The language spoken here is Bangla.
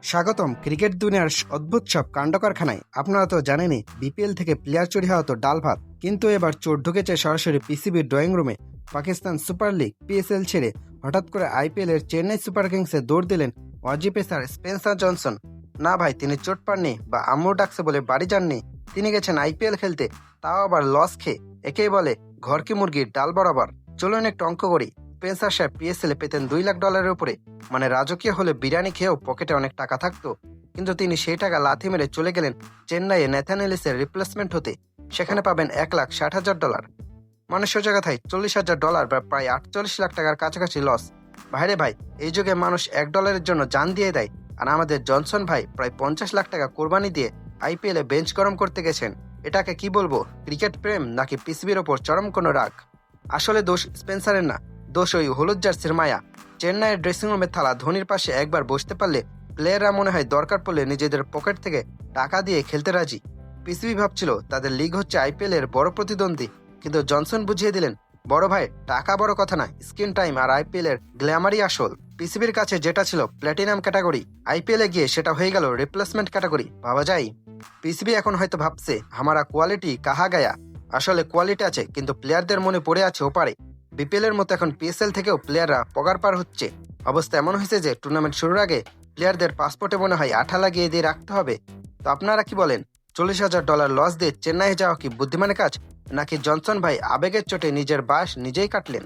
স্বাগতম ক্রিকেট দুনিয়ার অদ্ভুত সব কাণ্ডকারখানায়। আপনারা তো জানেনই বিপিএল থেকে প্লেয়ার চুরি হওয়া তো ডাল ভাত, কিন্তু এবার চোর ঢুকেছে সরাসরি পিসিবির ড্রয়িং রুমে। পাকিস্তান সুপার লিগ পিএসএল ছেড়ে হঠাৎ করে আইপিএল এর চেন্নাই সুপার কিংসে দৌড় দিলেন অজি পেসার স্পেন্সার জনসন। না ভাই, তিনি চোট পাননি বা আম্মু ডাকছে বলে বাড়ি যাননি, তিনি গেছেন আইপিএল খেলতে, তাও আবার লস খেয়ে। একেই বলে ঘর কি মুরগির ডাল বরাবর। চলুন একটু অঙ্ক করি। স্পেন্সার সাহেব পিএসএল এ পেতেন $2 লাখ উপরে, মানে রাজকীয় হলে বিরিয়ানি খেয়েও পকেটে অনেক টাকা থাকতো। কিন্তু তিনি সেই টাকা লাথি মেরে চলে গেলেন চেন্নাইয়ে ন্যাথান এলিসের রিপ্লেসমেন্ট হতে। সেখানে পাবেন $1,60,000, মানে সোজা কথায় $40,000 বা প্রায় 48 লাখ টাকার কাছাকাছি লস। ভাইরে ভাই, এই যুগে মানুষ $1 জন্য জান দিয়ে দেয়, আর আমাদের জনসন ভাই প্রায় 50 লাখ টাকা কোরবানি দিয়ে আইপিএল এ বেঞ্চ গরম করতে গেছেন। এটাকে কি বলবো, ক্রিকেট প্রেম নাকি পিসিবির ওপর চরম কোনো রাগ? আসলে দোষ স্পেন্সারের না, দোষ ওই হলুদ জার্সির মায়া। চেন্নাইয়ের ড্রেসিং রুমে থালা ধোনির পাশে একবার বসতে পারলে প্লেয়াররা মনে হয় দরকার পড়লে নিজেদের পকেট থেকে টাকা দিয়ে খেলতে রাজি। পিসিবি ভাবছিল তাদের লিগ হচ্ছে আইপিএল এর বড় প্রতিদ্বন্দ্বী, কিন্তু জনসন বুঝিয়ে দিলেন, বড় ভাই, টাকা বড় কথা না, স্ক্রিন টাইম আর আইপিএল এর গ্ল্যামারই আসল। পিসিবির কাছে যেটা ছিল প্ল্যাটিনাম ক্যাটাগরি, আইপিএল এ গিয়ে সেটা হয়ে গেল রিপ্লেসমেন্ট ক্যাটাগরি। ভাবা যায়? পিসিবি এখন হয়তো ভাবছে হামারা কোয়ালিটি কাহা গায়া। আসলে কোয়ালিটি আছে, কিন্তু প্লেয়ারদের মনে পড়ে আছে ওপারে। বিপিএল এর মতো এখন পিএসএল থেকেও প্লেয়াররা পগার পার হচ্ছে। অবস্থা এমন হয়েছে যে টুর্নামেন্ট শুরুর আগে প্লেয়ারদের পাসপোর্টে মনে হয় আঠা লাগিয়ে দিয়ে রাখতে হবে। তো আপনারা কি বলেন, $40,000 লস দিয়ে চেন্নাই যাওয়া কি বুদ্ধিমানের কাজ, নাকি জনসন ভাই আবেগের চোটে নিজের বাস নিজেই কাটলেন?